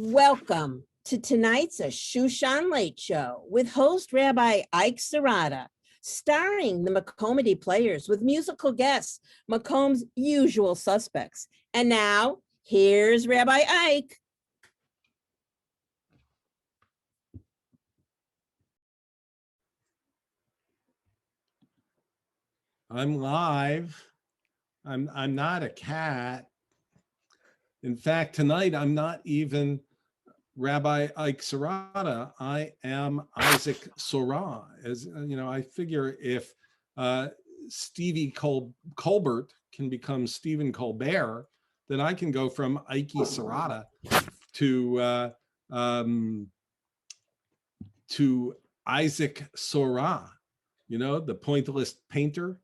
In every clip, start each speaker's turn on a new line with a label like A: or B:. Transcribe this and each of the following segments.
A: Welcome to tonight's A Shushan Late Show with host Rabbi Ike Serrata, starring the Macomity Players with musical guests, Macom's usual suspects. And now, here's Rabbi Ike.
B: I'm live. I'm not a cat. In fact, tonight I'm not even Rabbi Ike Serrata. I am Isaac Sorah. As you know, I figure if Stevie Colbert can become Stephen Colbert, then I can go from Ike Serrata to Isaac Sorah. You know, the pointless painter.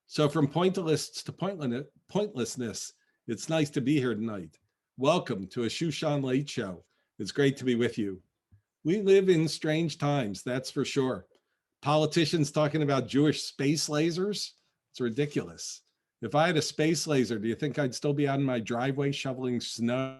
B: So from pointless to pointlessness, it's nice to be here tonight. Welcome to A Shushan Late Show. It's great to be with you. We live in strange times, that's for sure. Politicians talking about Jewish space lasers, it's ridiculous. If I had a space laser, do you think I'd still be out in my driveway shoveling snow?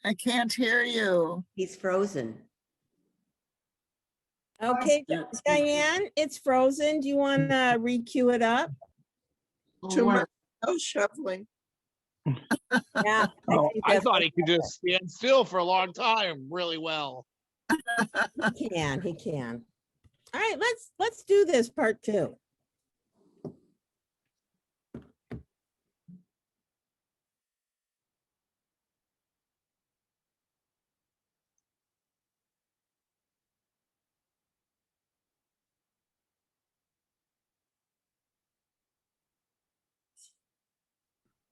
C: I can't hear you.
D: He's frozen.
A: Okay, Diane, it's frozen. Do you want to re-cue it up?
C: Too much shoveling.
A: Yeah,
E: I thought he could just stand still for a long time really well.
A: he can. All right, let's do this part two.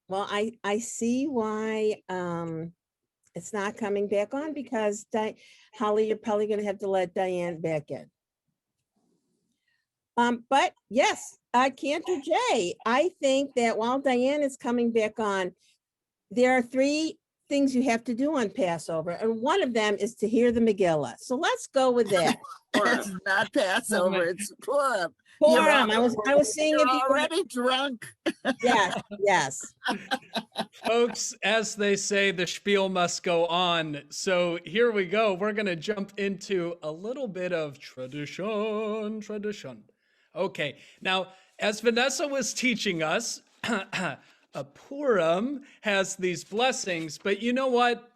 A: Well, I see why it's not coming back on, because Holly, you're probably going to have to let Diane back in. But yes, Cantor J, I think that while Diane is coming back on, there are three things you have to do on Passover, and one of them is to hear the Megillah. So let's go with that.
C: It's not Passover, it's Purim.
A: Purim. I was seeing if you were
C: already drunk.
A: Yes.
F: Folks, as they say, the spiel must go on. So here we go. We're going to jump into a little bit of tradition. Okay, now, as Vanessa was teaching us, a Purim has these blessings, but you know what?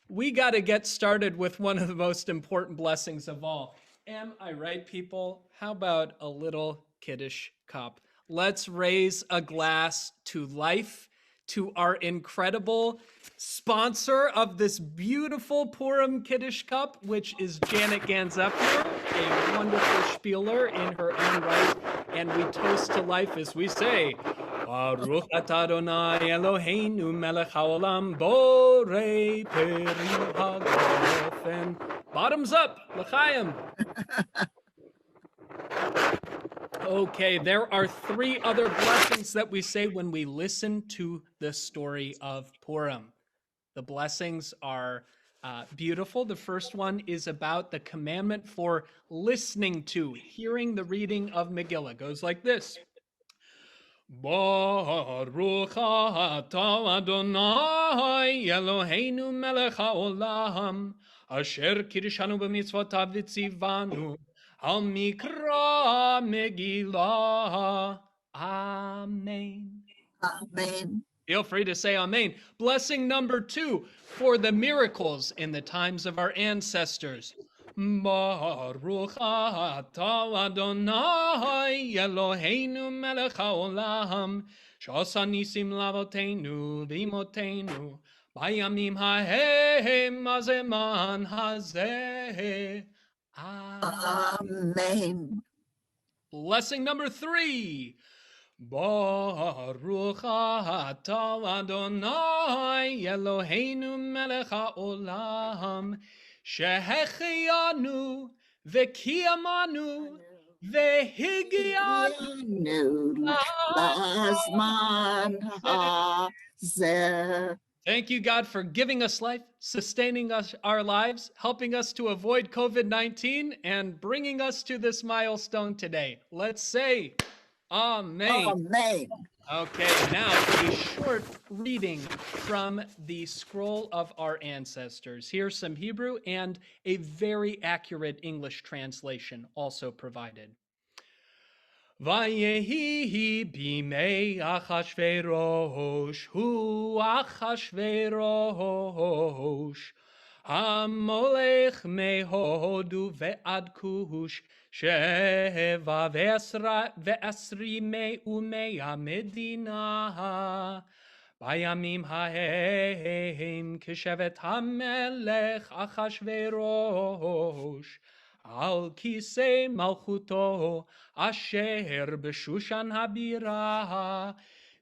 F: We got to get started with one of the most important blessings of all. Am I right, people? How about a little Kiddush cup? Let's raise a glass to life, to our incredible sponsor of this beautiful Purim Kiddush cup, which is Janet Ganzepler, a wonderful spieler in her own right. And we toast to life as we say, Baruch atah Adonai Eloheinu melech haolam borei peri hagofen. Bottoms up, l'chaim. Okay, there are three other blessings that we say when we listen to the story of Purim. The blessings are beautiful. The first one is about the commandment for listening to, hearing the reading of Megillah. It goes like this. Baruch atah Adonai Eloheinu melech haolam asher kirshanu b'mitzvotav v'tzivanu al mikra Megillah. Amen.
C: Amen.
F: Feel free to say amen. Blessing number two, for the miracles in the times of our ancestors. Baruch atah Adonai Eloheinu melech haolam sh'asa nisim lavoteinu v'imotenu bayamim hahem hazeman hazeh.
C: Amen.
F: Blessing number three. Baruch atah Adonai Eloheinu melech haolam shehechianu v'kiyamanu v'higianu
C: Yanu Lazman Hazeh.
F: Thank you, God, for giving us life, sustaining us our lives, helping us to avoid COVID-19, and bringing us to this milestone today. Let's say Amen.
C: Amen.
F: Okay, now a short reading from the scroll of our ancestors. Here's some Hebrew and a very accurate English translation also provided. Vayehi bimei Achashverosh, hu Achashverosh, Hamolech mehodu ve'ad kush, sheva ve'asri me'umea medina. Bayamim hahem keshevet hamelech Achashverosh, al kisei malchuto asher b'shushan habira,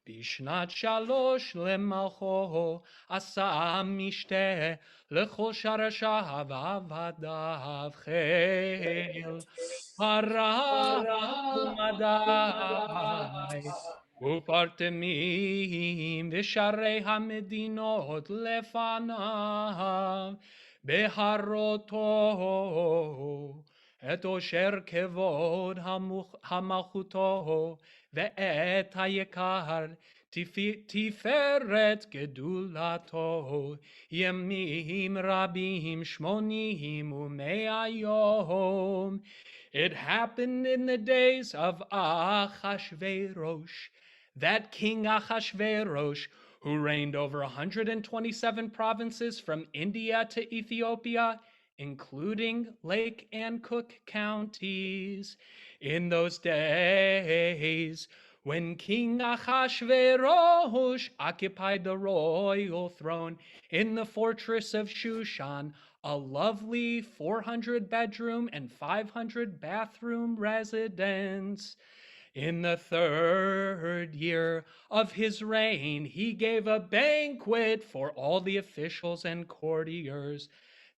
F: bishnat shalosh lemalcho asa mishte lechol sharashav avadav chel parav umadai upartemim v'sharei hamedinot lefanav beharoto et osher kevod hamalchuto ve'et hayekar tiferet gedulato yemim rabim shmonim u'mea yom. It happened in the days of Achashverosh, that King Achashverosh, who reigned over 127 provinces from India to Ethiopia, including Lake and Cook counties. In those days, when King Achashverosh occupied the royal throne in the fortress of Shushan, a lovely 400-bedroom and 500-bathroom residence. In the 3rd year of his reign, he gave a banquet for all the officials and courtiers.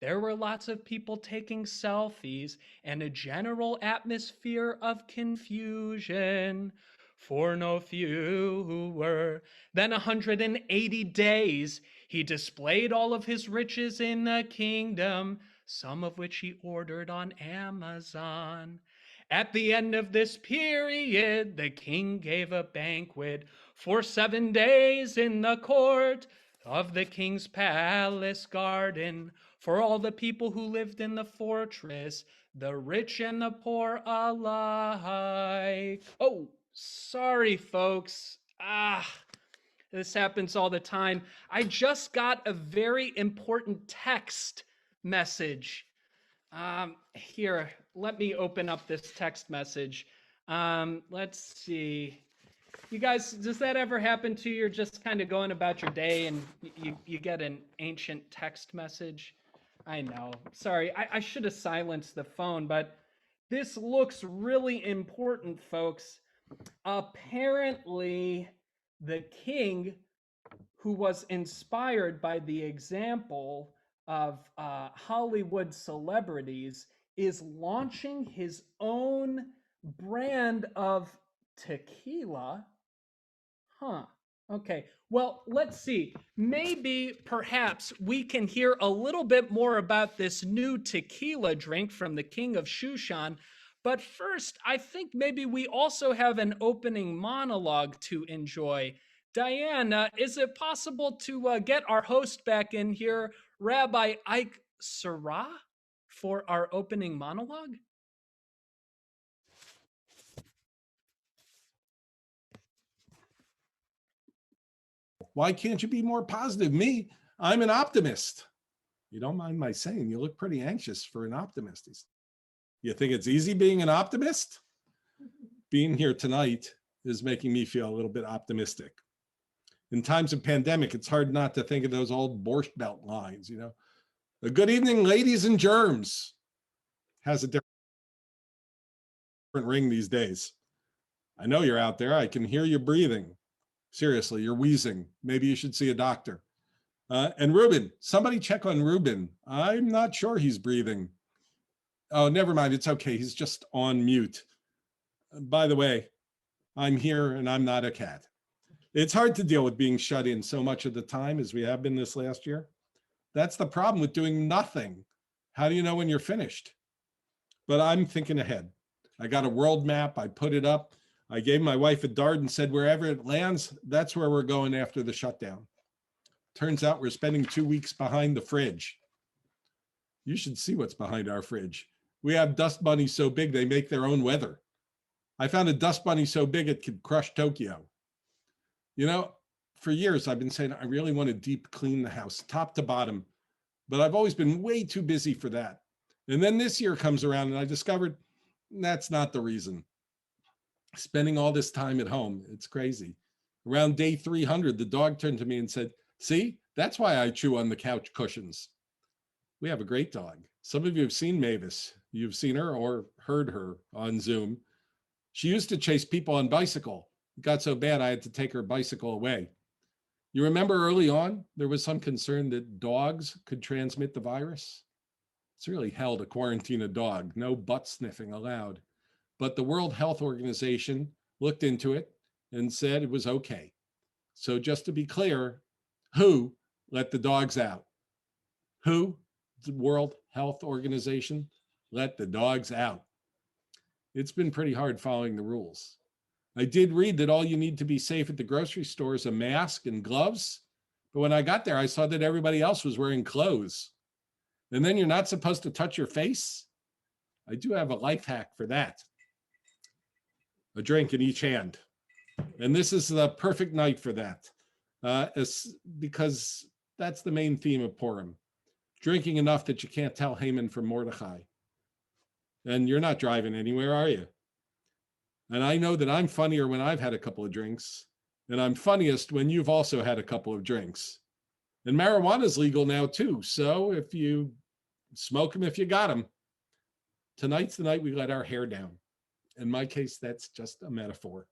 F: There were lots of people taking selfies and a general atmosphere of confusion. For no fewer than 180 days, he displayed all of his riches in the kingdom, some of which he ordered on Amazon. At the end of this period, the king gave a banquet for 7 days in the court of the king's palace garden for all the people who lived in the fortress, the rich and the poor alike. Oh, sorry, folks. This happens all the time. I just got a very important text message. Here, let me open up this text message. Let's see. You guys, does that ever happen to you? You're just kind of going about your day and you get an ancient text message? I know. Sorry, I should have silenced the phone, but this looks really important, folks. Apparently, the king, who was inspired by the example of Hollywood celebrities, is launching his own brand of tequila. Huh. Okay. Well, let's see. Maybe, perhaps, we can hear a little bit more about this new tequila drink from the King of Shushan. But first, I think maybe we also have an opening monologue to enjoy. Diana, is it possible to get our host back in here, Rabbi Ike Sarah, for our opening monologue?
B: Why can't you be more positive? Me, I'm an optimist. You don't mind my saying, you look pretty anxious for an optimist. You think it's easy being an optimist? Being here tonight is making me feel a little bit optimistic. In times of pandemic, it's hard not to think of those old Borscht Belt lines, you know. A good evening, ladies and germs, has a different ring these days. I know you're out there. I can hear you breathing. Seriously, you're wheezing. Maybe you should see a doctor. And Ruben, somebody check on Ruben. I'm not sure he's breathing. Oh, never mind. It's okay. He's just on mute. By the way, I'm here and I'm not a cat. It's hard to deal with being shut in so much of the time as we have been this last year. That's the problem with doing nothing. How do you know when you're finished? But I'm thinking ahead. I got a world map. I put it up. I gave my wife a dart and said, wherever it lands, that's where we're going after the shutdown. Turns out we're spending 2 weeks behind the fridge. You should see what's behind our fridge. We have dust bunnies so big they make their own weather. I found a dust bunny so big it could crush Tokyo. You know, for years I've been saying I really want to deep clean the house, top to bottom, but I've always been way too busy for that. And then this year comes around and I discovered that's not the reason. Spending all this time at home, it's crazy. Around day 300, the dog turned to me and said, see, that's why I chew on the couch cushions. We have a great dog. Some of you have seen Mavis. You've seen her or heard her on Zoom. She used to chase people on bicycle. It got so bad I had to take her bicycle away. You remember early on, there was some concern that dogs could transmit the virus? It's really hell to quarantine a dog. No butt sniffing allowed. But the World Health Organization looked into it and said it was okay. So just to be clear, WHO let the dogs out? WHO, the World Health Organization, let the dogs out. It's been pretty hard following the rules. I did read that all you need to be safe at the grocery store is a mask and gloves. But when I got there, I saw that everybody else was wearing clothes. And then you're not supposed to touch your face? I do have a life hack for that. A drink in each hand. And this is the perfect night for that. Because that's the main theme of Purim. Drinking enough that you can't tell Haman from Mordechai. And you're not driving anywhere, are you? And I know that I'm funnier when I've had a couple of drinks, and I'm funniest when you've also had a couple of drinks. And marijuana is legal now too, so if you smoke them, if you got them. Tonight's the night we let our hair down. In my case, that's just a metaphor.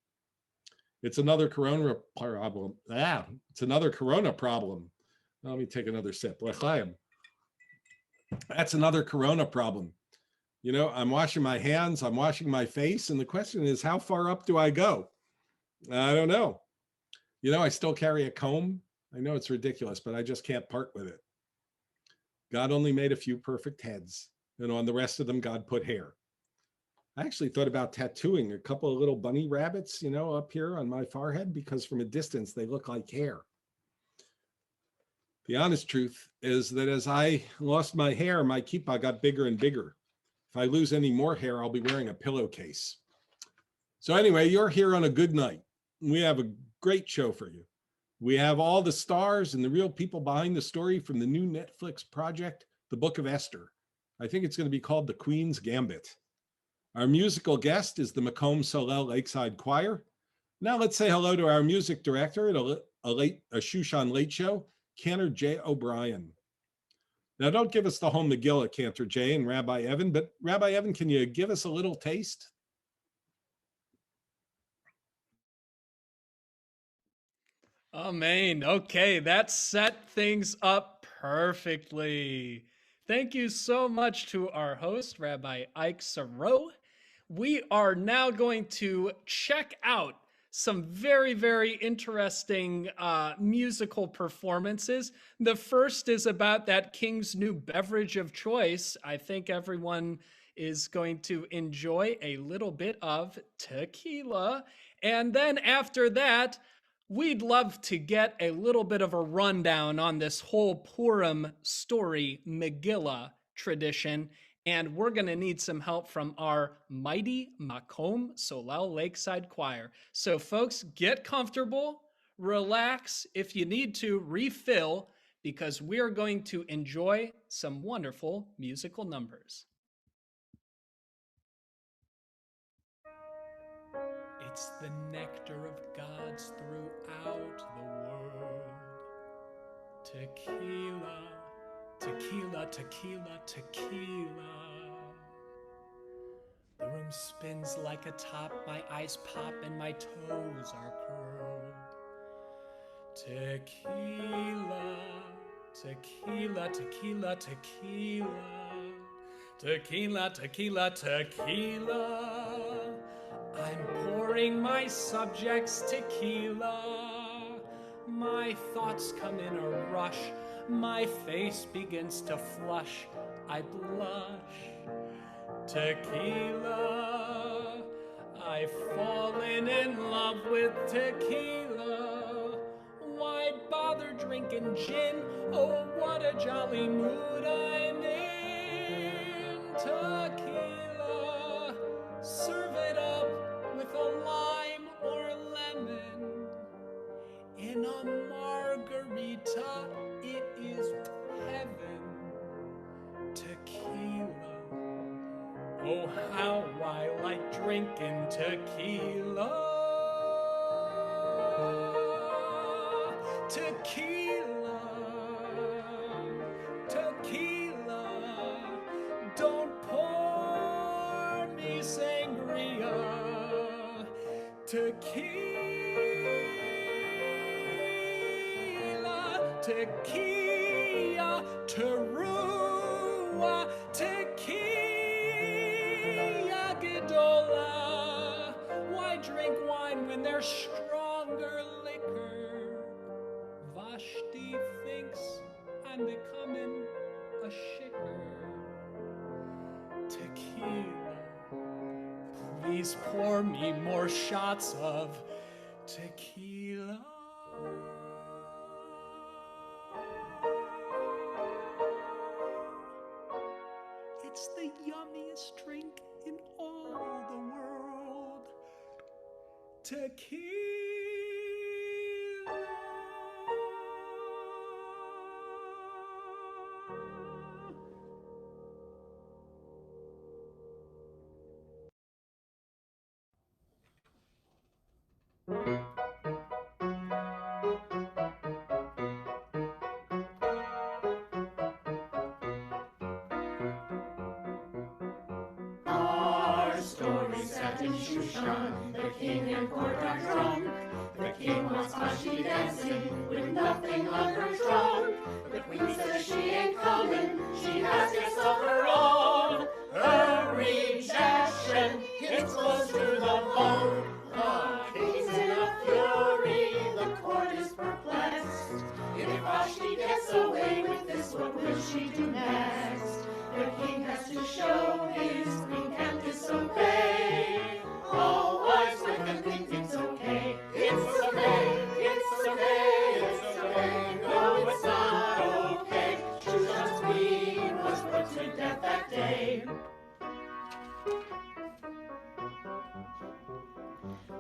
B: It's another corona problem. It's another corona problem. Let me take another sip. L'chaim. That's another corona problem. You know, I'm washing my hands, I'm washing my face, and the question is, how far up do I go? I don't know. You know, I still carry a comb. I know it's ridiculous, but I just can't part with it. God only made a few perfect heads, and on the rest of them, God put hair. I actually thought about tattooing a couple of little bunny rabbits, you know, up here on my forehead, because from a distance, they look like hair. The honest truth is that as I lost my hair, my kippah got bigger and bigger. If I lose any more hair, I'll be wearing a pillowcase. So anyway, you're here on a good night. We have a great show for you. We have all the stars and the real people behind the story from the new Netflix project, The Book of Esther. I think it's going to be called The Queen's Gambit. Our musical guest is the Macomb Solel Lakeside Choir. Now let's say hello to our music director at a Shushan Late Show, Cantor J. O'Brien. Now, don't give us the whole Megillah, Cantor J. and Rabbi Evan, but Rabbi Evan, can you give us a little taste?
F: Amen. Okay, that set things up perfectly. Thank you so much to our host, Rabbi Ike Saro. We are now going to check out some very, very interesting musical performances. The first is about that King's new beverage of choice. I think everyone is going to enjoy a little bit of tequila. And then after that, we'd love to get a little bit of a rundown on this whole Purim story, Megillah tradition. And we're going to need some help from our mighty Macomb Solel Lakeside Choir. So folks, get comfortable, relax. If you need to, refill, because we are going to enjoy some wonderful musical numbers. It's the nectar of gods throughout the world. Tequila, tequila, tequila, tequila. The room spins like a top, my eyes pop and my toes are curled. Tequila, tequila, tequila, tequila. Tequila, tequila, tequila. I'm pouring my subjects tequila. My thoughts come in a rush. My face begins to flush. I blush. Tequila. I've fallen in love with tequila. Why bother drinking gin? Oh, what a jolly mood I'm in. Tequila. Serve it up with a lime or lemon. In a margarita, it is heaven. Tequila. Oh, how I like drinking tequila. Tequila. Tequila. Don't pour me sangria. Tequila. Tequila. Terua. Tequila. Gadola. Why drink wine when there's stronger liquor? Vashti thinks I'm becoming a shicker. Tequila. Please pour me more shots of tequila. It's the yummiest drink in all the world. Tequila.
D: Our story set in Shushan, the king and court are drunk. The king wants Vashti dancing with nothing on her trunk. The queen says she ain't coming, she has gifts of her own. Her rejection hits close to the bone. The king's in a fury, the court is perplexed. If Vashti gets away with this, what will she do next? The king has to show his queen can't disobey. All wise women think it's okay. It's okay, it's okay, it's okay. No, it's not okay. Shushan's queen was put to death that day.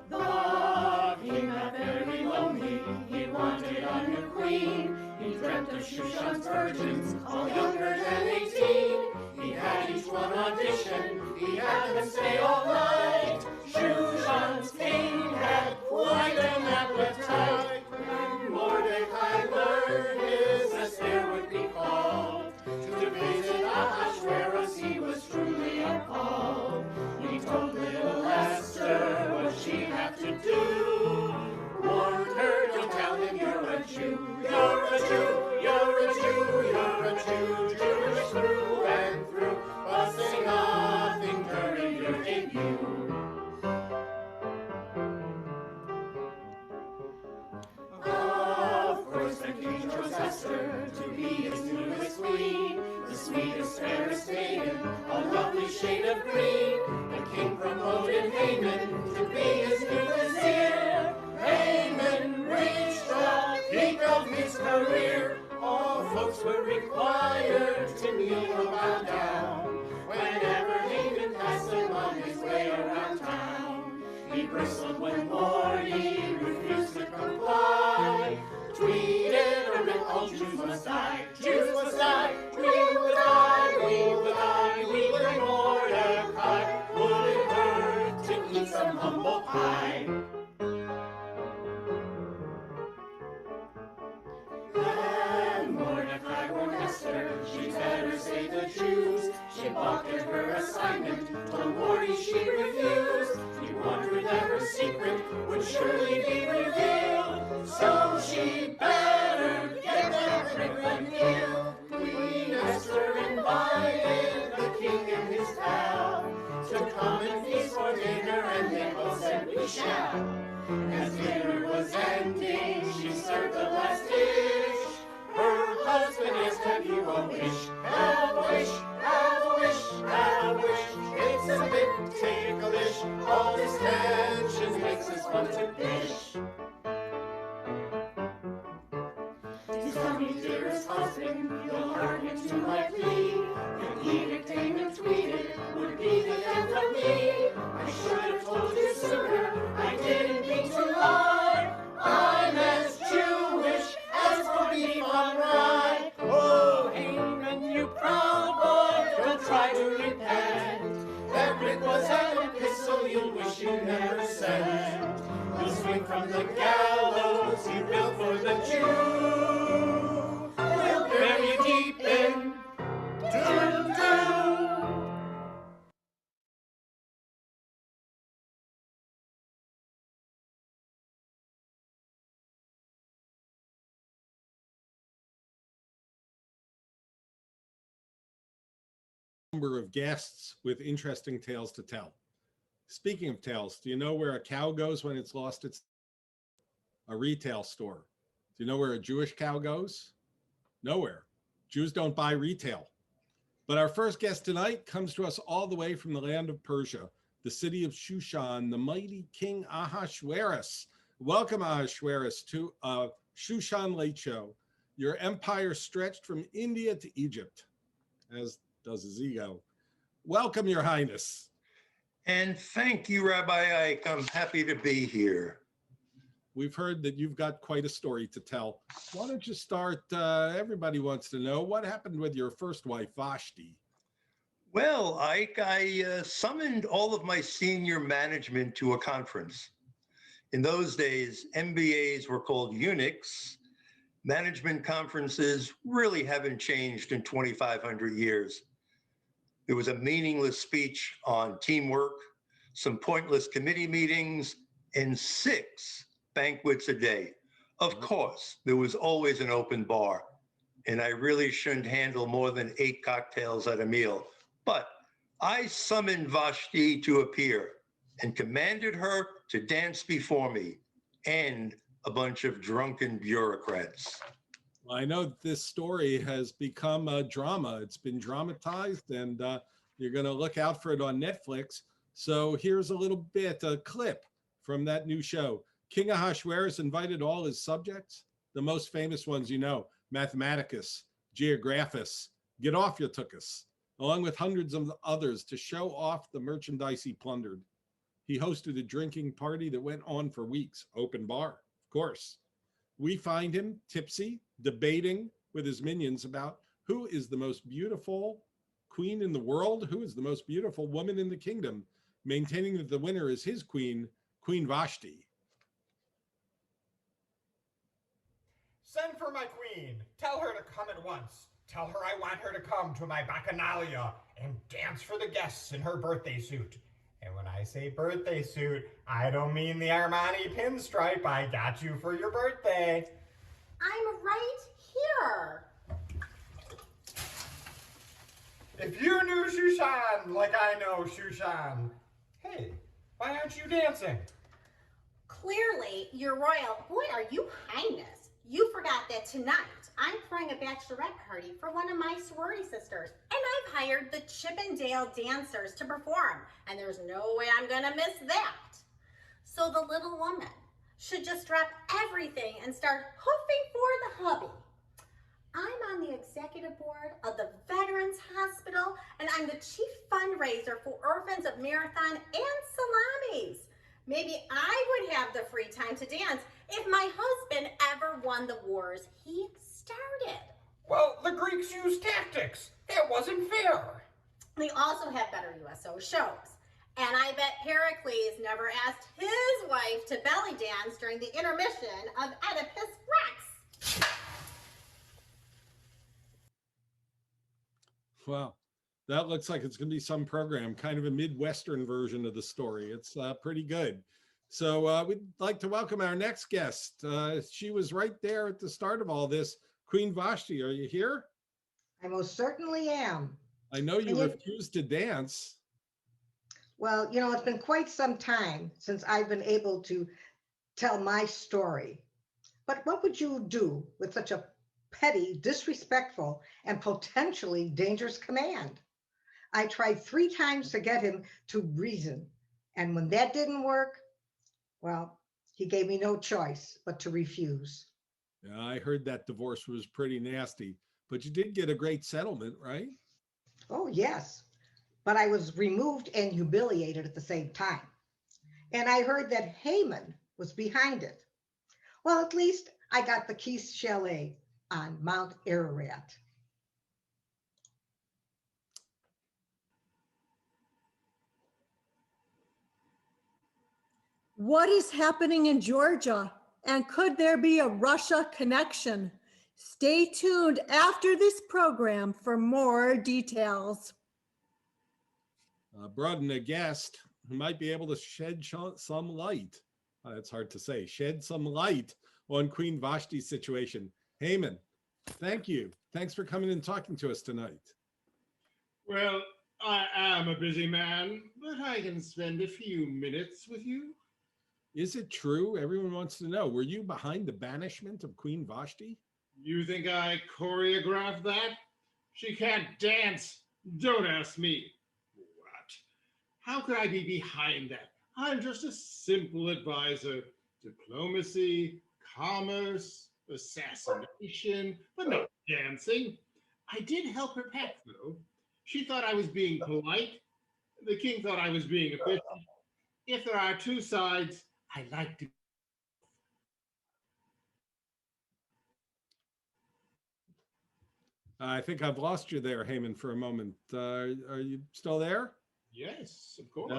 D: The king got very lonely. He wanted a new queen. He dreamt of Shushan's virgins, all younger than 18. He had each one audition. He had them stay all night. Shushan's king had quite an appetite. When Mordecai learned his Esther would be called to visit Ahasuerus, he was truly appalled. He told little Esther what she had to do. Warned her, don't tell him you're a Jew. You're a Jew, you're a Jew, you're a Jew. Jewish through and through, but say nothing during your debut. Of course the king chose Esther to be his newest queen. The sweetest, fairest maiden, a lovely shade of green. The king promoted Haman to be his new vizier. Haman reached the peak of his career. All folks were required to kneel or bow down whenever Haman passed him on his way around town. He bristled when Morty refused to comply. Tweeted a rip, all Jews must die. Jews must die. We will die. We will die. We will Mordecai. Would it hurt to eat some humble pie? Then Mordecai warned Esther she'd better save the Jews. She balked at her assignment, told Morty she refused. last time you a wish. Have a wish, have a wish, have a wish. It's a bit ticklish. All this tension makes us want to pish. Please tell me, dearest husband, you'll hearken to my plea. An edict and tweeted would be the death of me. I should have told you sooner, I didn't mean to lie. I'm as Jewish as for beef on rye. Oh, Haman, you proud boy, don't try to repent. That writ was an epistle you'll wish you never sent. You'll swing from the gallows, you will for the Jew. We'll bury you deep in doom.
B: Number of guests with interesting tales to tell. Speaking of tales, do you know where a cow goes when it's lost its? A retail store. Do you know where a Jewish cow goes? Nowhere. Jews don't buy retail. But our first guest tonight comes to us all the way from the land of Persia, the city of Shushan, the mighty King Ahasuerus. Welcome, Ahasuerus, to a Shushan Late Show. Your empire stretched from India to Egypt, as does his ego. Welcome, Your Highness.
G: And thank you, Rabbi Ike. I'm happy to be here.
B: We've heard that you've got quite a story to tell. Why don't you start? Everybody wants to know what happened with your first wife, Vashti.
G: Well, Ike, I summoned all of my senior management to a conference. In those days, MBAs were called eunuchs. Management conferences really haven't changed in 2,500 years. There was a meaningless speech on teamwork, some pointless committee meetings, and 6 banquets a day. Of course, there was always an open bar, and I really shouldn't handle more than 8 cocktails at a meal. But I summoned Vashti to appear and commanded her to dance before me and a bunch of drunken bureaucrats.
B: Well, I know that this story has become a drama. It's been dramatized, and you're going to look out for it on Netflix. So here's a little bit, a clip from that new show. King Ahasuerus invited all his subjects, the most famous ones you know, Mathematicus, Geographus, Get Off Your Tookus, along with hundreds of others to show off the merchandise he plundered. He hosted a drinking party that went on for weeks, open bar, of course. We find him tipsy, debating with his minions about who is the most beautiful queen in the world, who is the most beautiful woman in the kingdom, maintaining that the winner is his queen, Queen Vashti.
H: Send for my queen. Tell her to come at once. Tell her I want her to come to my bacchanalia and dance for the guests in her birthday suit. And when I say birthday suit, I don't mean the Armani pinstripe I got you for your birthday.
I: I'm right here.
H: If you knew Shushan like I know Shushan, hey, why aren't you dancing?
I: Clearly, Your Royal, boy, are you Highness. You forgot that tonight I'm throwing a bachelorette party for one of my sorority sisters, and I've hired the Chippendale dancers to perform, and there's no way I'm gonna miss that. So the little woman should just drop everything and start hoofing for the hubby. I'm on the executive board of the Veterans Hospital, and I'm the chief fundraiser for Orphans of Marathon and Salamis. Maybe I would have the free time to dance if my husband ever won the wars he started.
H: Well, the Greeks used tactics. That wasn't fair.
I: They also have better USO shows. And I bet Pericles never asked his wife to belly dance during the intermission of Oedipus Rex.
B: Wow, that looks like it's going to be some program, kind of a Midwestern version of the story. It's pretty good. So we'd like to welcome our next guest. She was right there at the start of all this. Queen Vashti, are you here?
J: I most certainly am.
B: I know you refused to dance.
J: Well, you know, it's been quite some time since I've been able to tell my story. But what would you do with such a petty, disrespectful, and potentially dangerous command. I tried 3 times to get him to reason. And when that didn't work, well, he gave me no choice but to refuse.
B: Yeah, I heard that divorce was pretty nasty, but you did get a great settlement, right?
J: Oh, yes, but I was removed and humiliated at the same time. And I heard that Haman was behind it. Well, at least I got the Keith Chalet on Mount Ararat.
K: What is happening in Georgia? And could there be a Russia connection? Stay tuned after this program for more details.
B: Brought in a guest who might be able to shed some light. It's hard to say, shed some light on Queen Vashti's situation. Haman, thank you. Thanks for coming and talking to us tonight.
L: Well, I am a busy man, but I can spend a few minutes with you.
B: Is it true? Everyone wants to know. Were you behind the banishment of Queen Vashti?
L: You think I choreographed that? She can't dance. Don't ask me. What? How could I be behind that? I'm just a simple advisor. Diplomacy, commerce, assassination, but no dancing. I did help her pack, though. She thought I was being polite. The king thought I was being efficient. If there are two sides, I like to.
B: I think I've lost you there, Haman, for a moment. Are you still there?
L: Yes, of course.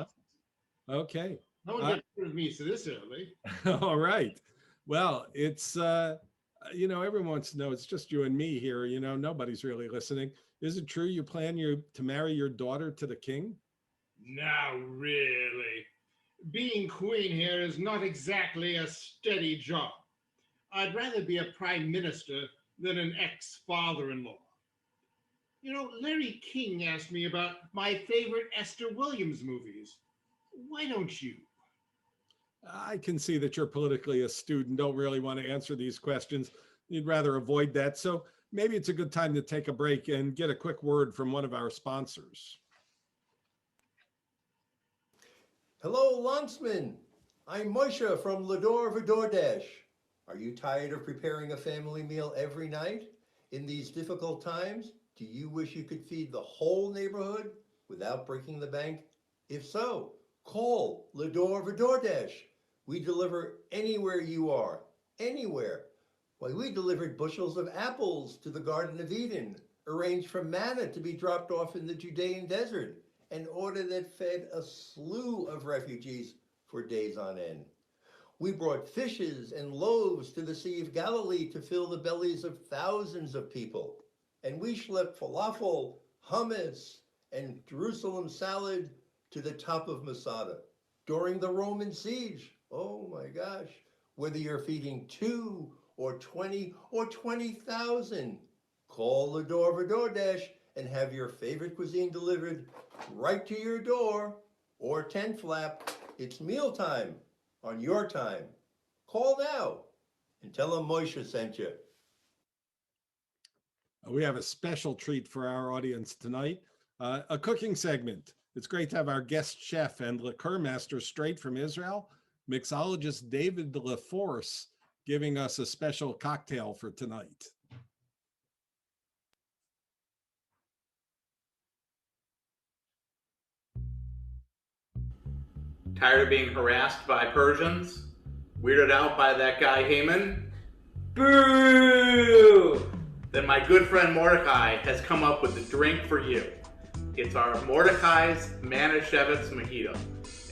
B: Yeah. Okay.
L: No one gets rid of me so this early.
B: All right. Well, it's, everyone wants to know, it's just you and me here. Nobody's really listening. Is it true you plan to marry your daughter to the king?
L: Now, really. Being queen here is not exactly a steady job. I'd rather be a prime minister than an ex-father-in-law. Larry King asked me about my favorite Esther Williams movies. Why don't you?
B: I can see that you're politically astute and don't really want to answer these questions. You'd rather avoid that. So maybe it's a good time to take a break and get a quick word from one of our sponsors.
M: Hello, Landsman. I'm Moshe from Lador Vidordash. Are you tired of preparing a family meal every night? In these difficult times, do you wish you could feed the whole neighborhood without breaking the bank? If so, call Lador Vidordash. We deliver anywhere you are, anywhere. Why, we delivered bushels of apples to the Garden of Eden, arranged for manna to be dropped off in the Judean desert, an order that fed a slew of refugees for days on end. We brought fishes and loaves to the Sea of Galilee to fill the bellies of thousands of people. And we schlepped falafel, hummus, and Jerusalem salad to the top of Masada. During the Roman siege, oh my gosh, whether you're feeding 2 or 20 or 20,000, call the DoorDash and have your favorite cuisine delivered right to your door or tent flap. It's mealtime on your time. Call now and tell them Moshe sent you.
B: We have a special treat for our audience tonight, a cooking segment. It's great to have our guest chef and liqueur master straight from Israel, mixologist David LaForce, giving us a special cocktail for tonight.
N: Tired of being harassed by Persians? Weirded out by that guy Haman? Boo! Then my good friend Mordecai has come up with a drink for you. It's our Mordecai's Manischewitz Mojito.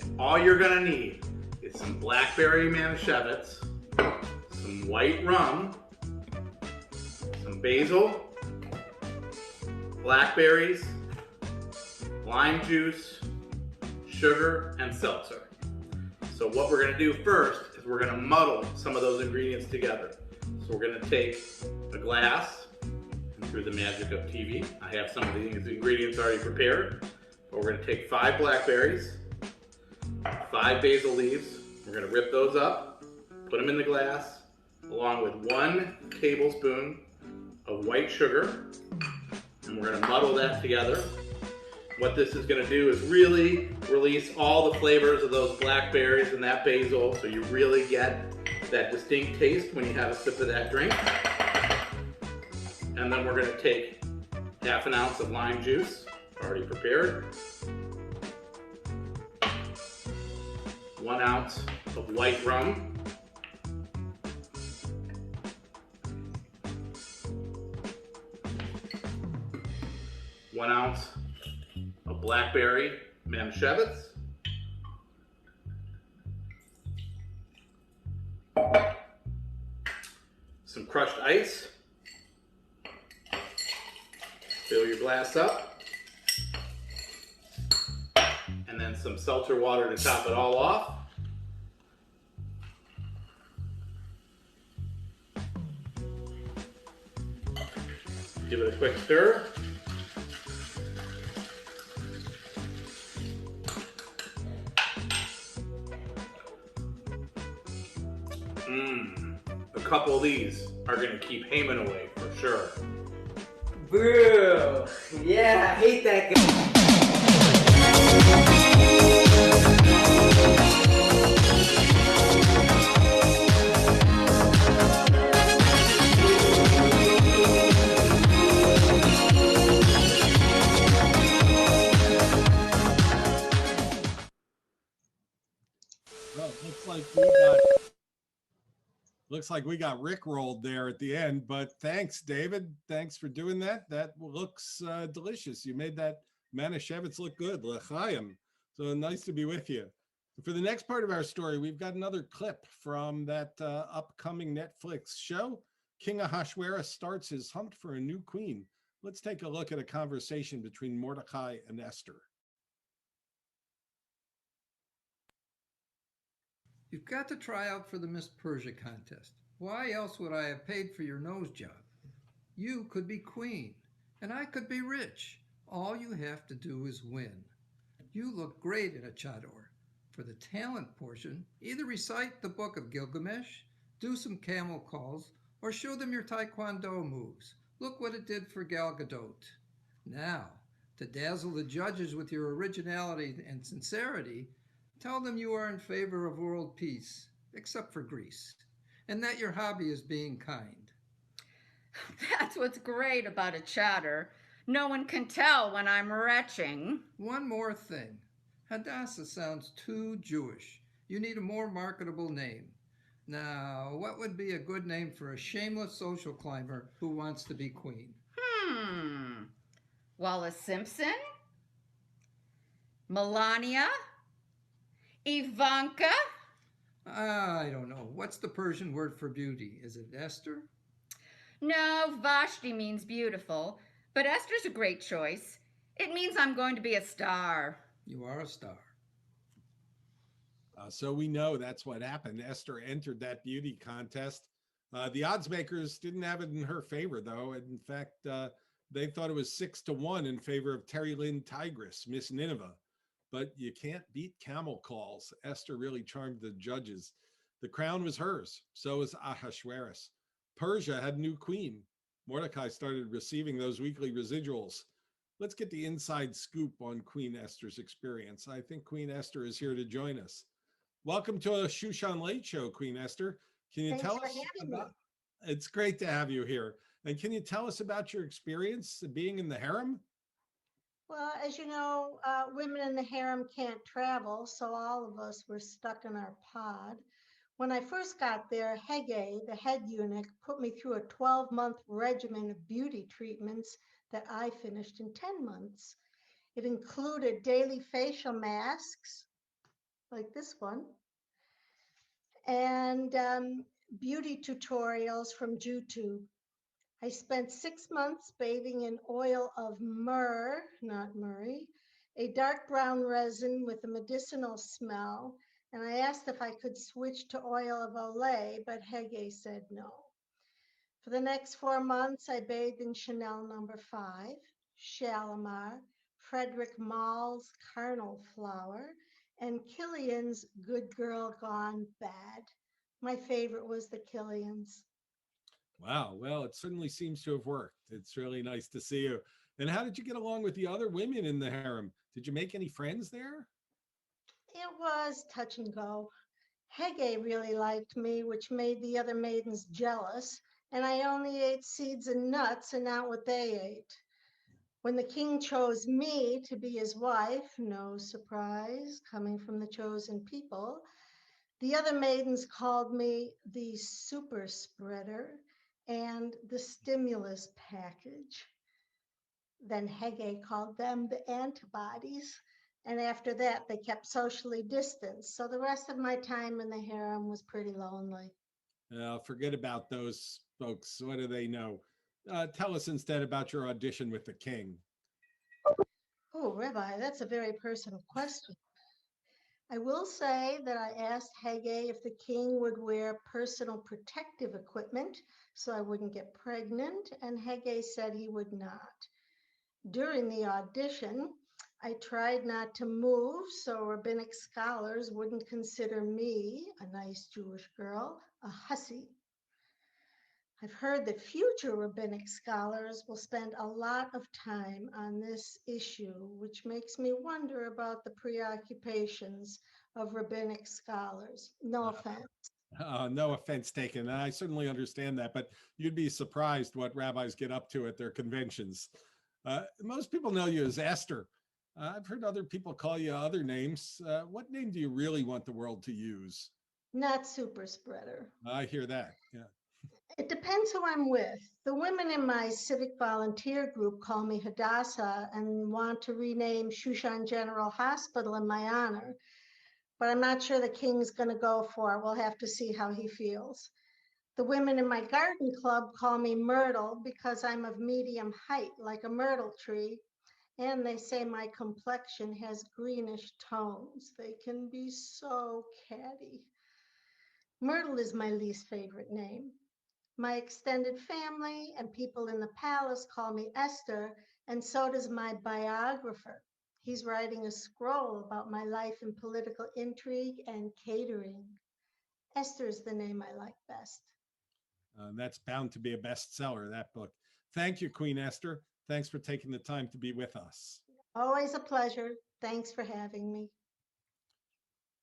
N: And all you're gonna need is some blackberry Manischewitz, some white rum, some basil, blackberries, lime juice, sugar, and seltzer. So what we're gonna do first is we're gonna muddle some of those ingredients together. So we're gonna take a glass, and through the magic of TV, I have some of these ingredients already prepared. But we're gonna take 5 blackberries, 5 basil leaves. We're gonna rip those up, put them in the glass, along with 1 tablespoon of white sugar, and we're going to muddle that together. What this is going to do is really release all the flavors of those blackberries and that basil, so you really get that distinct taste when you have a sip of that drink. And then we're going to take half an ounce of lime juice, already prepared, 1 ounce of white rum, one ounce of blackberry manischewitz, some crushed ice. Fill your glass up, and then some seltzer water to top it all off. Give it a quick stir. A couple of these are going to keep Heyman away for sure.
O: Boo! Yeah, I hate that guy.
B: Well, looks like we got rickrolled there at the end, but thanks, David. Thanks for doing that. That looks delicious. You made that manischewitz look good. L'chaim. So nice to be with you. For the next part of our story, we've got another clip from that upcoming Netflix show. King Ahasuerus starts his hunt for a new queen. Let's take a look at a conversation between Mordecai and Esther.
P: You've got to try out for the Miss Persia contest. Why else would I have paid for your nose job? You could be queen, and I could be rich. All you have to do is win. You look great in a chador. For the talent portion, either recite the Book of Gilgamesh, do some camel calls, or show them your taekwondo moves. Look what it did for Gal Gadot. Now, to dazzle the judges with your originality and sincerity, tell them you are in favor of world peace, except for Greece, and that your hobby is being kind.
Q: That's what's great about a chatter. No one can tell when I'm retching.
P: One more thing. Hadassah sounds too Jewish. You need a more marketable name. Now, what would be a good name for a shameless social climber who wants to be queen?
Q: Wallace Simpson? Melania? Ivanka?
P: I don't know. What's the Persian word for beauty? Is it Esther?
Q: No, Vashti means beautiful, but Esther's a great choice. It means I'm going to be a star.
P: You are a star.
B: So we know that's what happened. Esther entered that beauty contest. The odds makers didn't have it in her favor, though. In fact, they thought it was 6-1 in favor of Terry Lynn Tigris, Miss Nineveh. But you can't beat camel calls. Esther really charmed the judges. The crown was hers. So was Ahasuerus. Persia had a new queen. Mordecai started receiving those weekly residuals. Let's get the inside scoop on Queen Esther's experience. I think Queen Esther is here to join us. Welcome to a Shushan Late Show, Queen Esther. Can you tell us about? It's great to have you here. And can you tell us about your experience being in the harem?
K: Well, as you know, women in the harem can't travel, so all of us were stuck in our pod. When I first got there, Hege, the head eunuch, put me through a 12-month regimen of beauty treatments that I finished in 10 months. It included daily facial masks, like this one, and beauty tutorials from YouTube. I spent 6 months bathing in oil of myrrh, not Murray, a dark brown resin with a medicinal smell, and I asked if I could switch to oil of Olay, but Hege said no. For the next 4 months, I bathed in Chanel No. 5, Shalimar, Frederick Mall's Carnal Flower, and Killian's Good Girl Gone Bad. My favorite was the Killian's.
B: Wow. Well, it certainly seems to have worked. It's really nice to see you. And how did you get along with the other women in the harem? Did you make any friends there?
K: It was touch and go. Hege really liked me, which made the other maidens jealous, and I only ate seeds and nuts and not what they ate. When the king chose me to be his wife, no surprise, coming from the chosen people, the other maidens called me the super spreader and the stimulus package. Then Hege called them the antibodies. And after that, they kept socially distanced. So the rest of my time in the harem was pretty lonely.
B: Forget about those folks. What do they know? Tell us instead about your audition with the king.
K: Oh, Rabbi, that's a very personal question. I will say that I asked Hege if the king would wear personal protective equipment so I wouldn't get pregnant, and Hege said he would not. During the audition, I tried not to move so rabbinic scholars wouldn't consider me, a nice Jewish girl, a hussy. I've heard that future rabbinic scholars will spend a lot of time on this issue, which makes me wonder about the preoccupations of rabbinic scholars. No offense.
B: No offense taken. I certainly understand that, but you'd be surprised what rabbis get up to at their conventions. Most people know you as Esther. I've heard other people call you other names. What name do you really want the world to use?
K: Not super spreader.
B: I hear that. Yeah.
K: It depends who I'm with. The women in my civic volunteer group call me Hadassah and want to rename Shushan General Hospital in my honor, but I'm not sure the king's going to go for it. We'll have to see how he feels. The women in my garden club call me Myrtle because I'm of medium height, like a myrtle tree, and they say my complexion has greenish tones. They can be so catty. Myrtle is my least favorite name. My extended family and people in the palace call me Esther, and so does my biographer. He's writing a scroll about my life in political intrigue and catering. Esther is the name I like best.
B: That's bound to be a bestseller, that book. Thank you, Queen Esther. Thanks for taking the time to be with us.
K: Always a pleasure. Thanks for having me.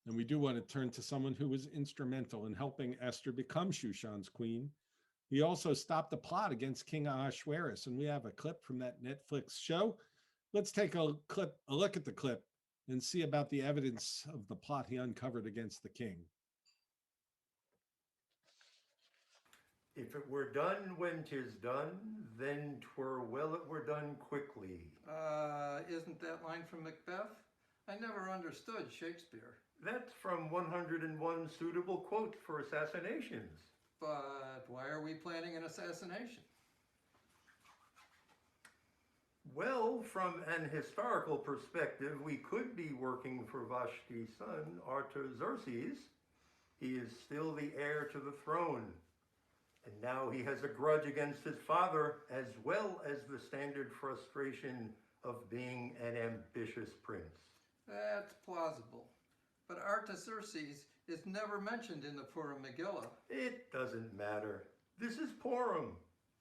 B: And we do want to turn to someone who was instrumental in helping Esther become Shushan's queen. He also stopped a plot against King Ahasuerus, and we have a clip from that Netflix show. Let's take a look at the clip and see about the evidence of the plot he uncovered against the king.
M: If it were done when 'tis done, then 'twere well it were done quickly.
P: Isn't that line from Macbeth? I never understood Shakespeare.
M: That's from 101 Suitable Quotes for Assassinations.
P: But why are we planning an assassination?
M: Well, from an historical perspective, we could be working for Vashti's son, Artaxerxes. He is still the heir to the throne. And now he has a grudge against his father, as well as the standard frustration of being an ambitious prince.
P: That's plausible. But Artaxerxes is never mentioned in the Purim Megillah.
M: It doesn't matter. This is Purim.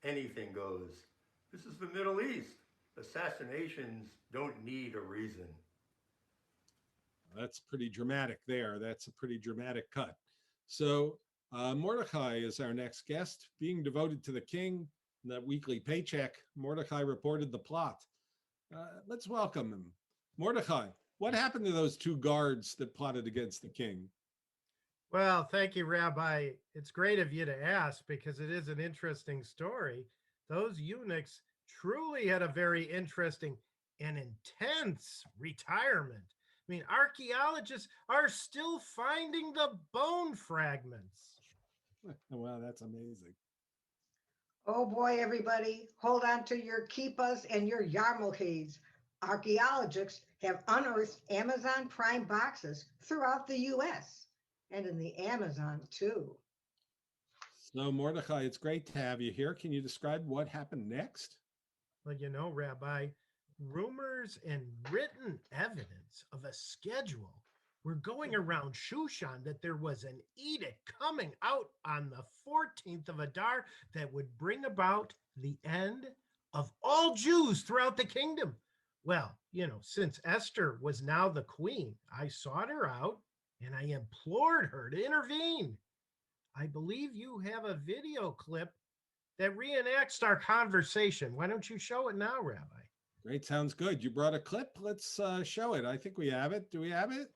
M: Anything goes. This is the Middle East. Assassinations don't need a reason.
B: That's pretty dramatic there. That's a pretty dramatic cut. So Mordecai is our next guest. Being devoted to the king, that weekly paycheck, Mordecai reported the plot. Let's welcome him. Mordecai, what happened to those two guards that plotted against the king?
R: Well, thank you, Rabbi. It's great of you to ask because it is an interesting story. Those eunuchs truly had a very interesting and intense retirement. I mean, archaeologists are still finding the bone fragments.
B: Wow, that's amazing.
J: Oh boy, everybody, hold on to your kippas and your yarmulkes. Archaeologists have unearthed Amazon Prime boxes throughout the US and in the Amazon too.
B: So Mordecai, it's great to have you here. Can you describe what happened next?
R: Well, you know, Rabbi, rumors and written evidence of a schedule were going around Shushan that there was an edict coming out on the 14th of Adar that would bring about the end of all Jews throughout the kingdom. Well, since Esther was now the queen, I sought her out and I implored her to intervene. I believe you have a video clip that reenacts our conversation. Why don't you show it now, Rabbi?
B: Great, sounds good. You brought a clip. Let's show it. I think we have it. Do we have it?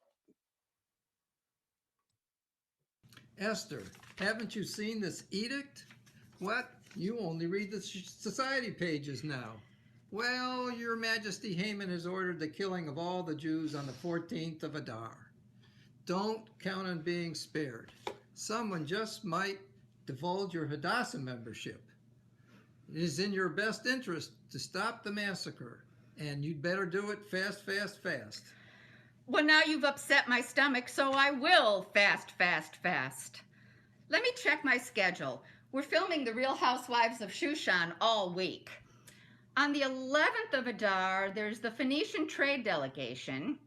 P: Esther, haven't you seen this edict? What? You only read the society pages now. Well, Your Majesty, Haman has ordered the killing of all the Jews on the 14th of Adar. Don't count on being spared. Someone just might divulge your Hadassah membership. It is in your best interest to stop the massacre, and you'd better do it fast, fast, fast.
Q: Well, now you've upset my stomach, so I will fast, fast, fast. Let me check my schedule. We're filming The Real Housewives of Shushan all week. On the 11th of Adar, there's the Phoenician trade delegation.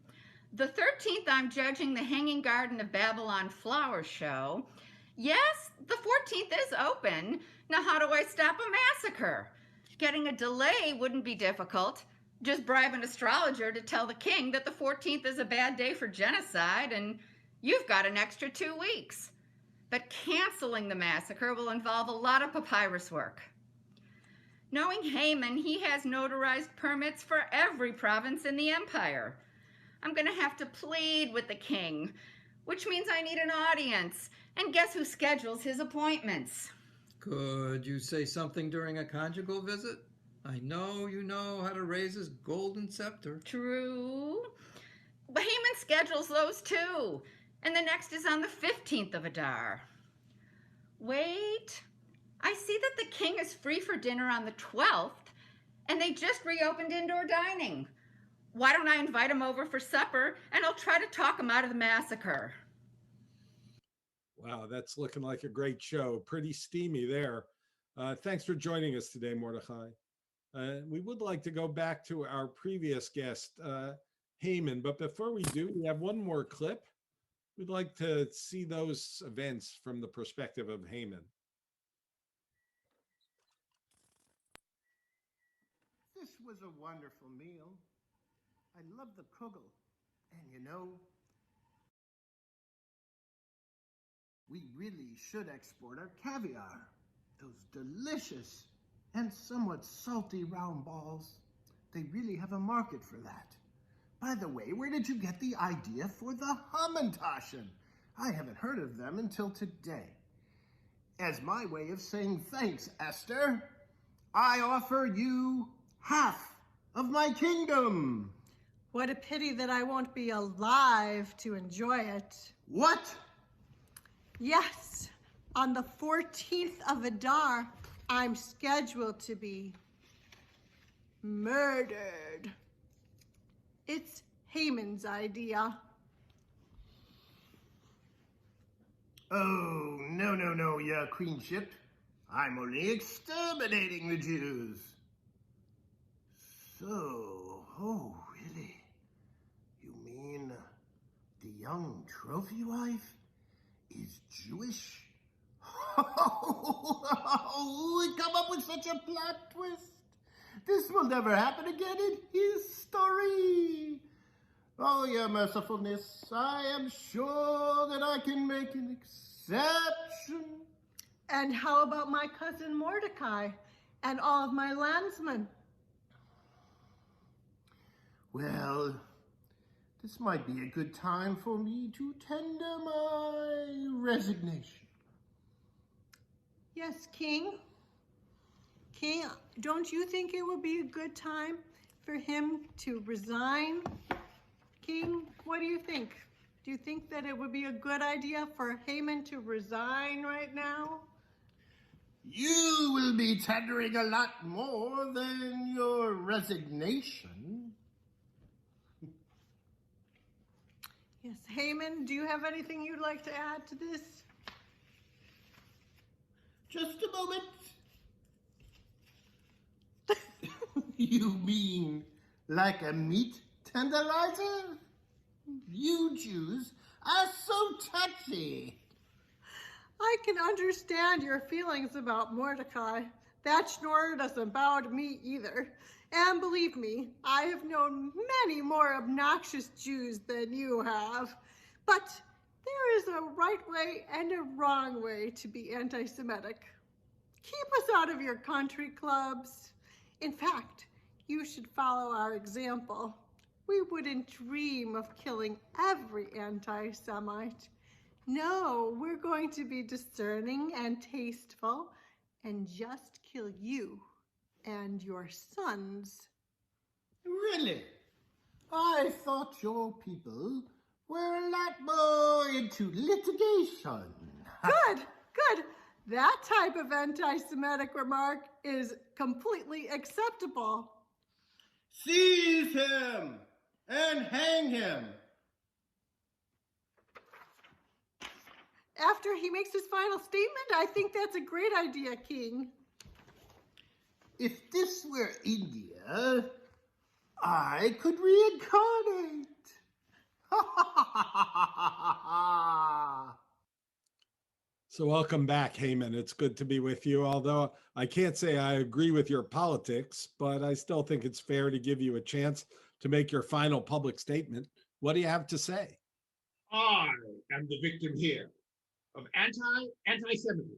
Q: The 13th, I'm judging the Hanging Garden of Babylon flower show. Yes, the 14th is open. Now, how do I stop a massacre? Getting a delay wouldn't be difficult. Just bribe an astrologer to tell the king that the 14th is a bad day for genocide, and you've got an extra 2 weeks. But canceling the massacre will involve a lot of papyrus work. Knowing Haman, he has notarized permits for every province in the empire. I'm going to have to plead with the king, which means I need an audience. And guess who schedules his appointments?
P: Could you say something during a conjugal visit? I know you know how to raise his golden scepter.
Q: True. But Haman schedules those too. And the next is on the 15th of Adar. Wait, I see that the king is free for dinner on the 12th, and they just reopened indoor dining. Why don't I invite him over for supper, and I'll try to talk him out of the massacre.
B: Wow, that's looking like a great show. Pretty steamy there. Thanks for joining us today, Mordechai. We would like to go back to our previous guest, Haman, but before we do, we have one more clip. We'd like to see those events from the perspective of Haman.
S: This was a wonderful meal. I love the kugel. And we really should export our caviar. Those delicious and somewhat salty round balls. They really have a market for that. By the way, where did you get the idea for the Hamantaschen? I haven't heard of them until today. As my way of saying thanks, Esther, I offer you half of my kingdom.
K: What a pity that I won't be alive to enjoy it.
S: What?
K: Yes, on the 14th of Adar, I'm scheduled to be murdered. It's Haman's idea.
S: Oh, no, your queenship. I'm only exterminating the Jews. So, oh, really? You mean the young trophy wife is Jewish? Oh, we come up with such a plot twist. This will never happen again in history. Oh, your mercifulness, I am sure that I can make an exception.
K: And how about my cousin Mordecai and all of my landsmen?
S: Well, this might be a good time for me to tender my resignation.
K: Yes, King. King, don't you think it would be a good time for him to resign? King, what do you think? Do you think that it would be a good idea for Haman to resign right now?
S: You will be tendering a lot more than your resignation.
K: Yes, Haman, do you have anything you'd like to add to this?
S: Just a moment. You mean like a meat tenderizer? You Jews are so touchy.
K: I can understand your feelings about Mordecai. That schnorrer doesn't bow to me either. And believe me, I have known many more obnoxious Jews than you have. But there is a right way and a wrong way to be anti-Semitic. Keep us out of your country clubs. In fact, you should follow our example. We wouldn't dream of killing every anti-Semite. No, we're going to be discerning and tasteful and just kill you and your sons.
S: Really? I thought your people were a lot more into litigation.
K: Good, good. That type of anti-Semitic remark is completely acceptable.
M: Seize him and hang him.
K: After he makes his final statement, I think that's a great idea, King.
S: If this were India, I could reincarnate.
B: So welcome back, Heyman. It's good to be with you. Although I can't say I agree with your politics, but I still think it's fair to give you a chance to make your final public statement. What do you have to say?
L: I am the victim here of anti-Semitism.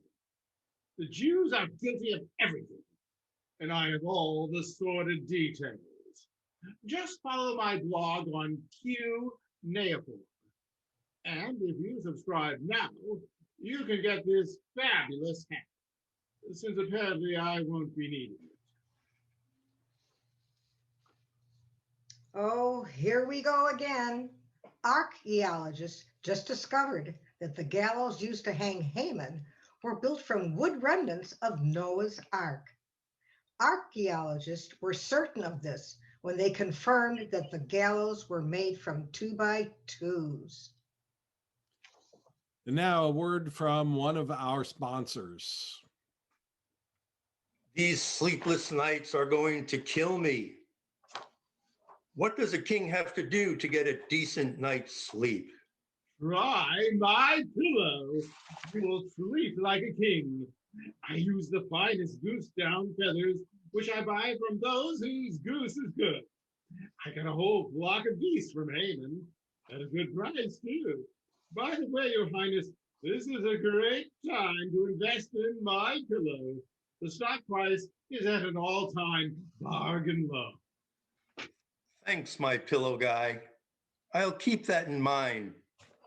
L: The Jews are guilty of everything, and I have all the sordid details. Just follow my blog on Q Neoform. And if you subscribe now, you can get this fabulous hat, since apparently I won't be needing it.
J: Oh, here we go again. Archaeologists just discovered that the gallows used to hang Haman were built from wood remnants of Noah's Ark. Archaeologists were certain of this when they confirmed that the gallows were made from 2x2s.
B: And now a word from one of our sponsors.
G: These sleepless nights are going to kill me. What does a king have to do to get a decent night's sleep?
L: Try my pillow. You will sleep like a king. I use the finest goose down feathers, which I buy from those whose goose is good. I got a whole flock of geese from Haman at a good price, too. By the way, Your Highness, this is a great time to invest in my pillow. The stock price is at an all-time bargain low.
G: Thanks, my pillow guy. I'll keep that in mind.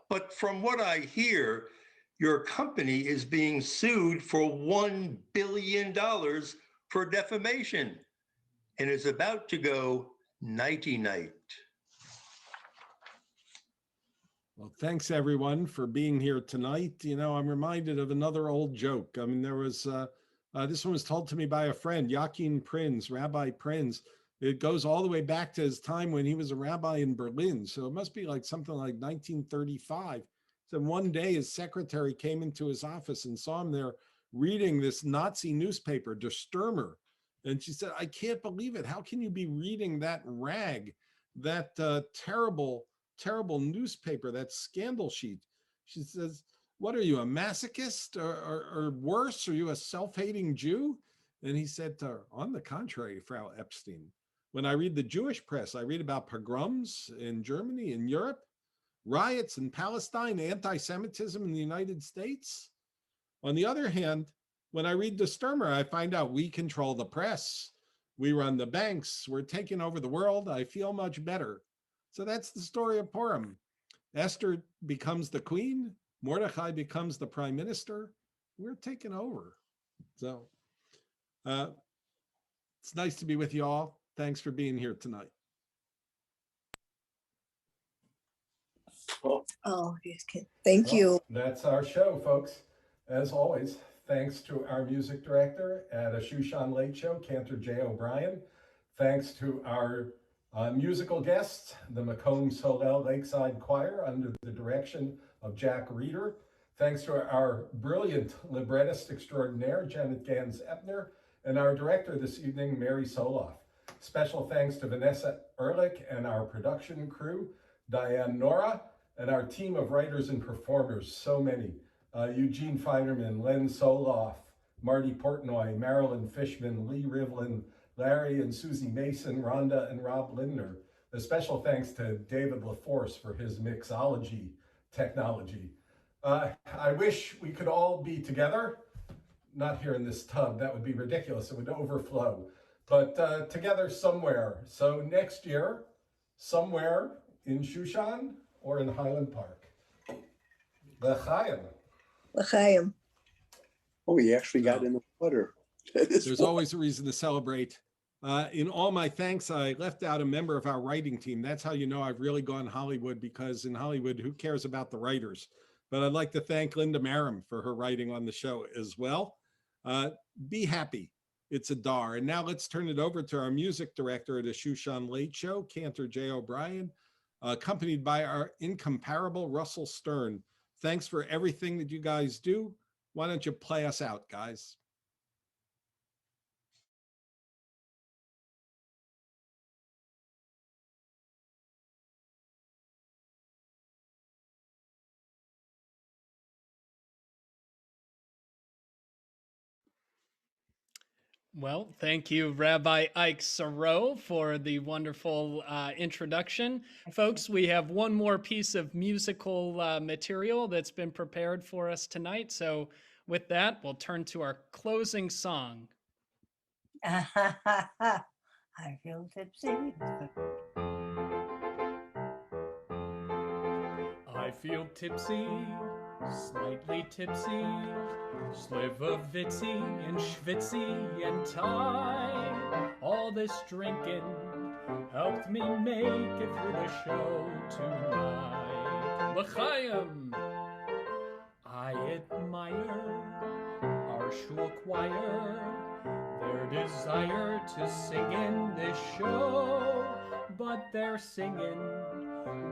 G: But from what I hear, your company is being sued for $1 billion for defamation and is about to go nighty-night.
B: Well, thanks everyone for being here tonight. You know, I'm reminded of another old joke. I mean, there was, this one was told to me by a friend, Joachim Prinz, Rabbi Prinz. It goes all the way back to his time when he was a rabbi in Berlin. So it must be like something like 1935. So one day his secretary came into his office and saw him there reading this Nazi newspaper, Der Stürmer. And she said, I can't believe it. How can you be reading that rag, that terrible newspaper, that scandal sheet? She says, what are you, a masochist or worse? Are you a self-hating Jew? And he said to her, on the contrary, Frau Epstein, when I read the Jewish press, I read about pogroms in Germany and Europe, riots in Palestine, anti-Semitism in the United States. On the other hand, when I read the Stürmer, I find out we control the press, we run the banks, we're taking over the world. I feel much better. So that's the story of Purim. Esther becomes the queen, Mordecai becomes the prime minister. We're taking over. So it's nice to be with you all. Thanks for being here tonight.
T: Oh, thank you.
B: That's our show, folks. As always, thanks to our music director at A Shushan Late Show, Cantor J. O'Brien. Thanks to our musical guests, the Macomb Solel Lakeside Choir under the direction of Jack Reeder. Thanks to our brilliant librettist extraordinaire, Janet Gans-Epner, and our director this evening, Mary Soloff. Special thanks to Vanessa Ehrlich and our production crew, Diane Nora, and our team of writers and performers, so many. Eugene Feinerman, Len Soloff, Marty Portnoy, Marilyn Fishman, Lee Rivlin, Larry and Susie Mason, Rhonda and Rob Lindner. A special thanks to David LaForce for his mixology technology. I wish we could all be together, not here in this tub, that would be ridiculous, it would overflow, but together somewhere. So next year, somewhere in Shushan or in Highland Park. L'chaim.
T: L'chaim.
U: Oh, he actually got in the water.
B: There's always a reason to celebrate. In all my thanks, I left out a member of our writing team. That's how you know I've really gone Hollywood, because in Hollywood, who cares about the writers? But I'd like to thank Linda Marum for her writing on the show as well. Be happy. It's a dar. And now let's turn it over to our music director at the Shushan Late Show, Cantor J. O'Brien, accompanied by our incomparable Russell Stern. Thanks for everything that you guys do. Why don't you play us out, guys?
F: Well, thank you, Rabbi Ike Saro, for the wonderful introduction. Folks, we have one more piece of musical material that's been prepared for us tonight. So with that, we'll turn to our closing song.
V: I feel tipsy.
F: I feel tipsy, slightly tipsy, slivovitsy and schwitzy and tight. All this drinking helped me make it through the show tonight. L'chaim! I admire our shul choir, their desire to sing in this show, but their singing,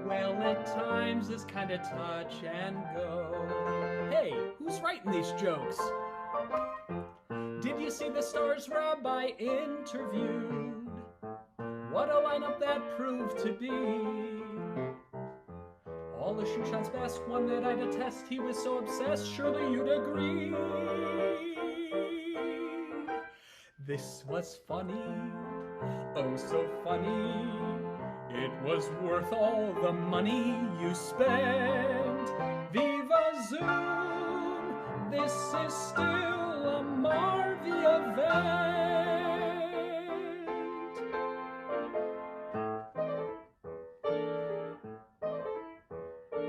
F: well, at times is kind of touch and go. Hey, who's writing these jokes? Did you see the Stars Rabbi interviewed? What a lineup that proved to be. All of Shushan's best, one that I detest. He was so obsessed, surely you'd agree. This was funny, oh so funny. It was worth all the money you spent. Viva Zoom! This is still a Marvy event.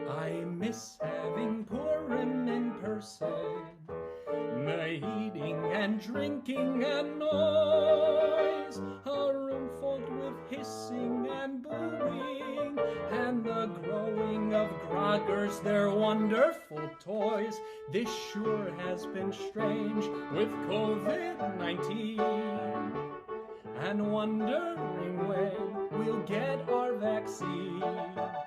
F: I miss having Purim in person. The eating and drinking and noise, a room filled with hissing and booing, and the growing of groggers, their wonderful toys. This sure has been strange with COVID-19, and wondering when we'll get our vaccine.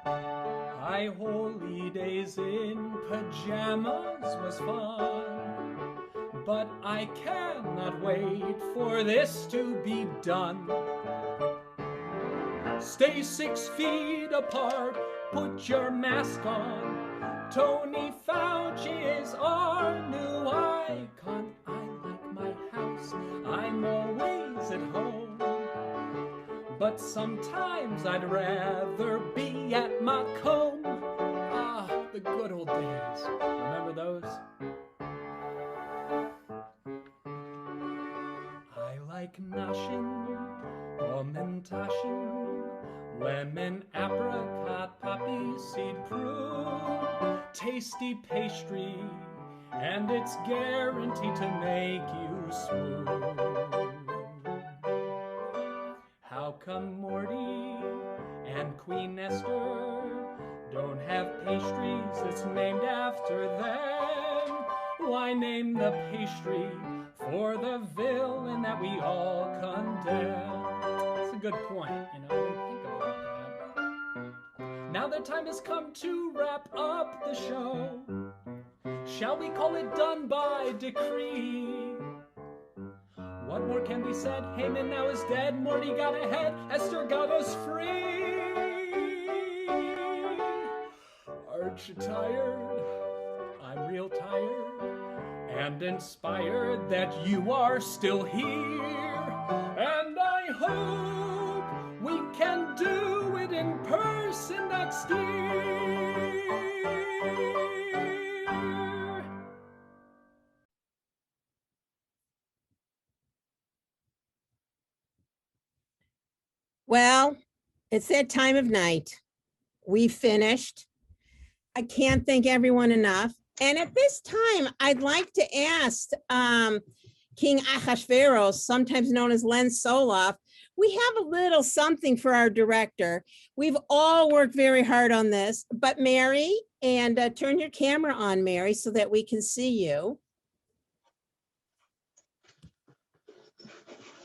F: High holy days in pajamas was fun, but I cannot wait for this to be done. Stay 6 feet apart, put your mask on. Tony Fauci is our new icon. I like my house, I'm always at home, but sometimes I'd rather be at Macomb. Ah, the good old days. Remember those? I like noshin, almond lemon, apricot, poppy seed, prune, tasty pastry, and it's guaranteed to make you swoon. How come Morty and Queen Esther don't have pastries that's named after them? Why name the pastry for the villain that we all condemn? That's a good point, you know, I didn't think about that. Now the time has come to wrap up the show. Shall we call it done by decree? What more can be said? Haman now is dead, Morty got ahead, Esther got us free. Aren't you tired? I'm real tired and inspired that you are still here. And I hope we can do it in person next year.
A: Well, it's that time of night. We finished. I can't thank everyone enough. And at this time, I'd like to ask King Ahasuerus, sometimes known as Len Soloff, we have a little something for our director. We've all worked very hard on this, but Mary, and turn your camera on, Mary, so that we can see you.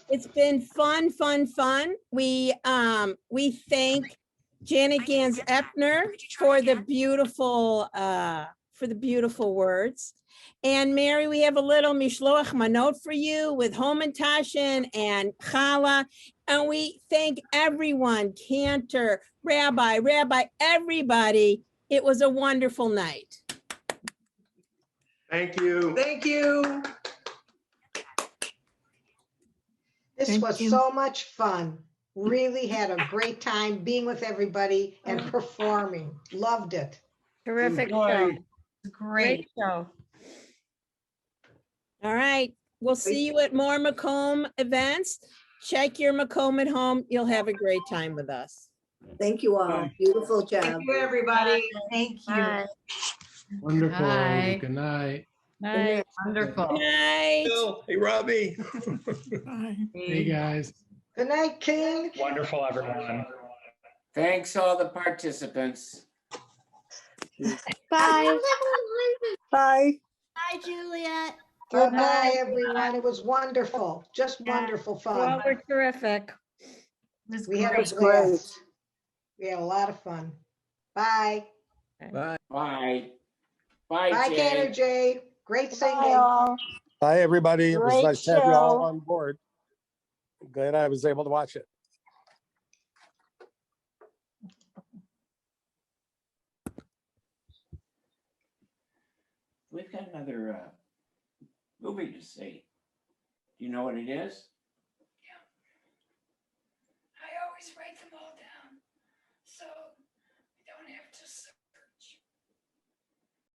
A: It's been fun, fun, fun. We thank Janet Gans Epner for the beautiful words. And Mary, we have a little Mishloach Manot for you with Homentashen and Challah. And we thank everyone, Cantor, Rabbi, everybody. It was a wonderful night.
G: Thank you.
C: Thank you.
J: This was so much fun. Really had a great time being with everybody and performing. Loved it.
A: Terrific
J: Enjoy.
A: show. Great show. All right. We'll see you at more Macomb events. Check your Macomb at home. You'll have a great time with us.
T: Thank you all. Beautiful job.
C: Thank you, everybody. Thank you.
A: Bye.
E: Wonderful.
A: Bye.
E: Good night.
A: Night.
T: Wonderful.
A: Good night.
G: Bill, hey, Robbie.
E: Hey, guys.
J: Good night, King.
H: Wonderful, everyone.
O: Thanks all the participants.
K: Bye.
T: Bye.
I: Bye, Juliet.
J: Bye-bye, everyone. It was wonderful. Just wonderful fun.
A: Well, we're terrific.
J: We had a
T: That's
J: blast. We had a lot of fun. Bye.
E: Bye.
O: Bye. Bye,
J: Bye,
O: Jay.
J: Cantor Jay. Great singing.
W: Hi, everybody. It was
T: Great
W: nice to have you all
T: show.
W: on board. Glad I was able to watch it.
O: We've got another movie to see. Do you know what it is?